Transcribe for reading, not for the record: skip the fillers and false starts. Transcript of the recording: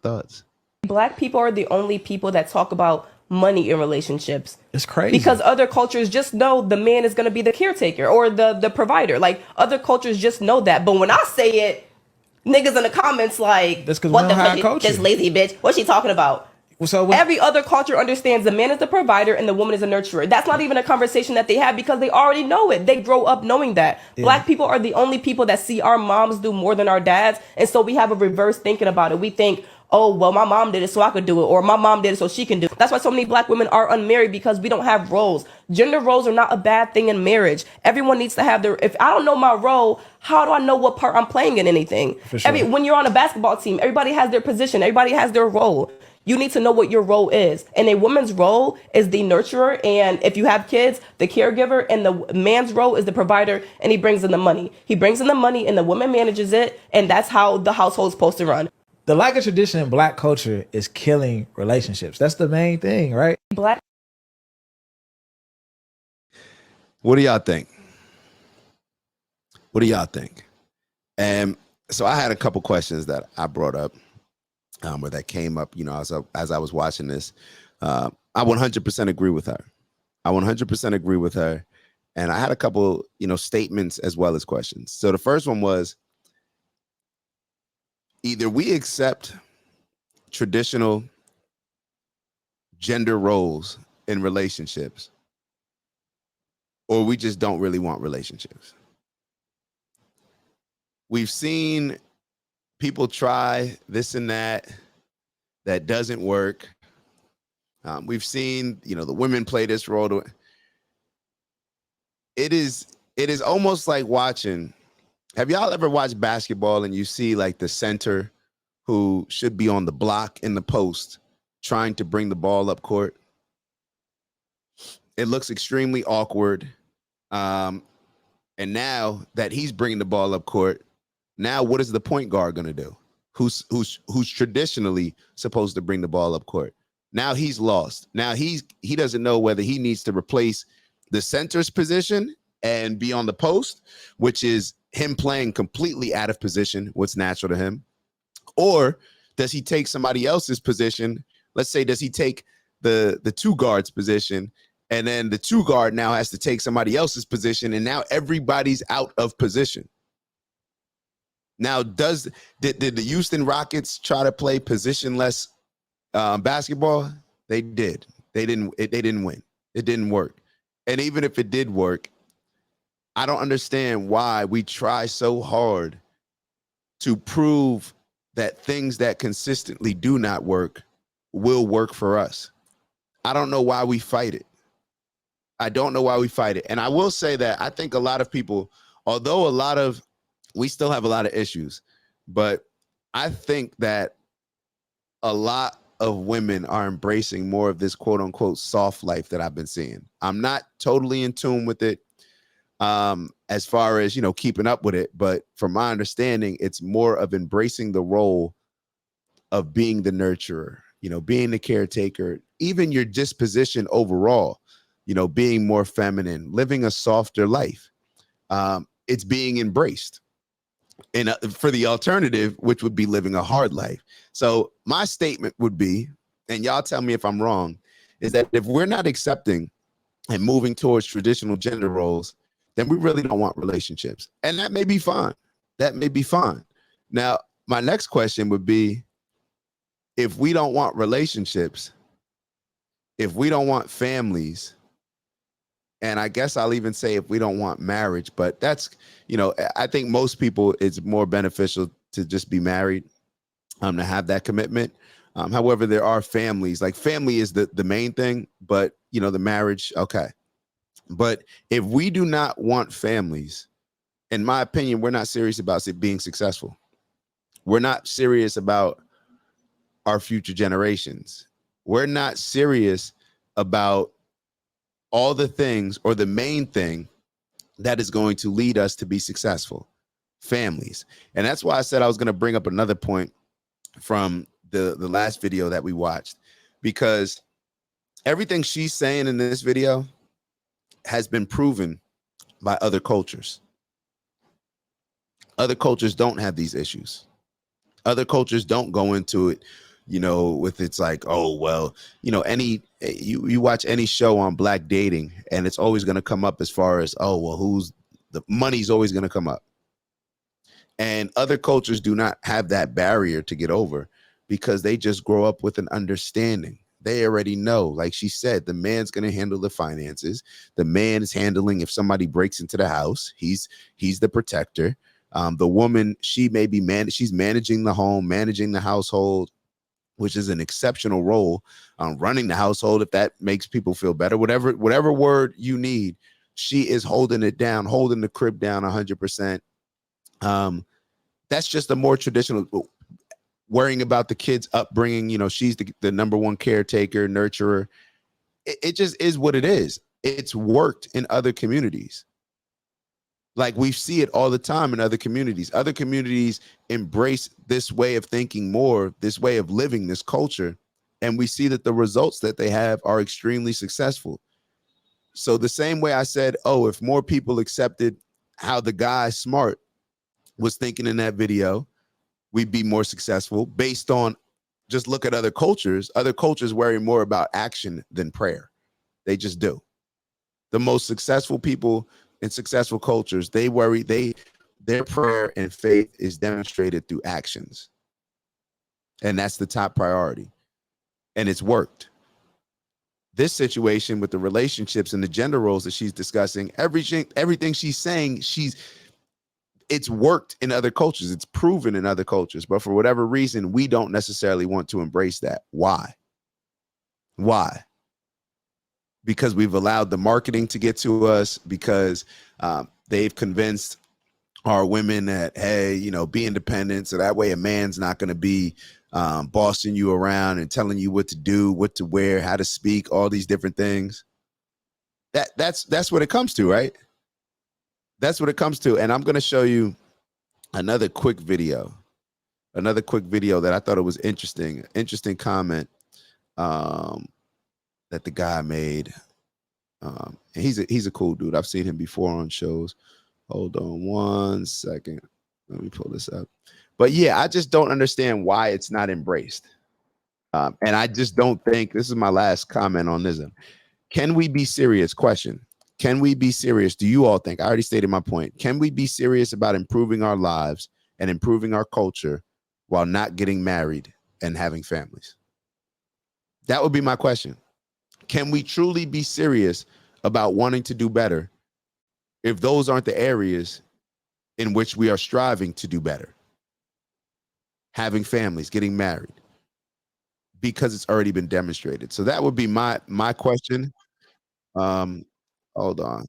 thoughts. Black people are the only people that talk about money in relationships. It's crazy. Because other cultures just know the man is going to be the caretaker or the provider. Like, other cultures just know that. But when I say it, niggas in the comments like, That's 'cause we what the don't have fuck, culture. this lazy bitch, what's she talking about? So Every other culture understands the man is the provider and the woman is a nurturer. That's not even a conversation that they have because they already know it. They grow up knowing that. Yeah. Black people are the only people that see our moms do more than our dads. And so we have a reverse thinking about it. We think, oh, well, my mom did it so I could do it. Or my mom did it so she can do it. That's why so many black women are unmarried, because we don't have roles. Gender roles are not a bad thing in marriage. Everyone needs to have their, if I don't know my role, how do I know what part I'm playing in anything? For sure. When you're on a basketball team, everybody has their position. Everybody has their role. You need to know what your role is. And a woman's role is the nurturer. And if you have kids, the caregiver. And the man's role is the provider. And he brings in the money. He brings in the money and the woman manages it. And that's how the household's supposed to run. The lack of tradition in black culture is killing relationships. That's the main thing, right? Black. What do y'all think? What do y'all think? And so I had a couple questions that I brought up. Or that came up, you know, as I was watching this. I 100% agree with her. I 100% agree with her. And I had a couple, you know, statements as well as questions. So the first one was, either we accept traditional gender roles in relationships, or we just don't really want relationships. We've seen people try this and that doesn't work. We've seen, you know, the women play this role. It is almost like watching. Have y'all ever watched basketball and you see like the center who should be on the block in the post trying to bring the ball up court? It looks extremely awkward. And now that he's bringing the ball up court, now what is the point guard going to do? Who's traditionally supposed to bring the ball up court? Now he's lost. Now he doesn't know whether he needs to replace the center's position and be on the post, which is him playing completely out of position, what's natural to him, or does he take somebody else's position? Let's say, does he take the two guards position, and then the two guard now has to take somebody else's position, and now everybody's out of position. Now, did the Houston Rockets try to play positionless basketball? They did. They didn't win. It didn't work. And even if it did work, I don't understand why we try so hard to prove that things that consistently do not work will work for us. I don't know why we fight it. I don't know why we fight it. And I will say that I think a lot of people, although we still have a lot of issues, but I think that a lot of women are embracing more of this quote unquote soft life that I've been seeing. I'm not totally in tune with it as far as, you know, keeping up with it. But from my understanding, it's more of embracing the role of being the nurturer, you know, being the caretaker, even your disposition overall, you know, being more feminine, living a softer life. It's being embraced. And for the alternative, which would be living a hard life. So my statement would be, and y'all tell me if I'm wrong, is that if we're not accepting and moving towards traditional gender roles, then we really don't want relationships. And that may be fine. That may be fine. Now, my next question would be, if we don't want relationships, if we don't want families, and I guess I'll even say if we don't want marriage, but that's, you know, I think most people, it's more beneficial to just be married, to have that commitment. However, there are families, like family is the main thing, but, you know, the marriage, okay. But if we do not want families, in my opinion, we're not serious about it being successful. We're not serious about our future generations. We're not serious about all the things, or the main thing that is going to lead us to be successful: families. And that's why I said I was going to bring up another point from the last video that we watched, because everything she's saying in this video has been proven by other cultures. Other cultures don't have these issues. Other cultures don't go into it with it's like, oh well, you watch any show on black dating, and it's always going to come up as far as, oh well, who's the money's always going to come up. And other cultures do not have that barrier to get over because they just grow up with an understanding. They already know, like she said, the man's going to handle the finances. The man is handling if somebody breaks into the house. He's the protector. The woman, she may be she's managing the home, managing the household, which is an exceptional role. Running the household, if that makes people feel better, whatever word you need, she is holding it down, holding the crib down 100%. That's just a more traditional, worrying about the kids' upbringing. She's the number one caretaker, nurturer. It just is what it is. It's worked in other communities. Like, we see it all the time in other communities. Other communities embrace this way of thinking more, this way of living, this culture. And we see that the results that they have are extremely successful. So the same way I said, oh, if more people accepted how the guy smart was thinking in that video, we'd be more successful. Based on, just look at other cultures. Other cultures worry more about action than prayer. They just do. The most successful people in successful cultures, their prayer and faith is demonstrated through actions. And that's the top priority. And it's worked. This situation with the relationships and the gender roles that she's discussing, everything she's saying, it's worked in other cultures. It's proven in other cultures. But for whatever reason, we don't necessarily want to embrace that. Why? Because we've allowed the marketing to get to us, because they've convinced our women that, hey, be independent. So that way a man's not going to be bossing you around and telling you what to do, what to wear, how to speak, all these different things. That's what it comes to, right? That's what it comes to. And I'm going to show you another quick video that I thought it was interesting comment that the guy made. And he's a cool dude. I've seen him before on shows. Hold on one second. Let me pull this up. But yeah, I just don't understand why it's not embraced. And I just don't think, this is my last comment on this. Can we be serious? Question. Can we be serious? Do you all think? I already stated my point. Can we be serious about improving our lives and improving our culture while not getting married and having families? That would be my question. Can we truly be serious about wanting to do better if those aren't the areas in which we are striving to do better? Having families, getting married, because it's already been demonstrated. So that would be my question. Hold on.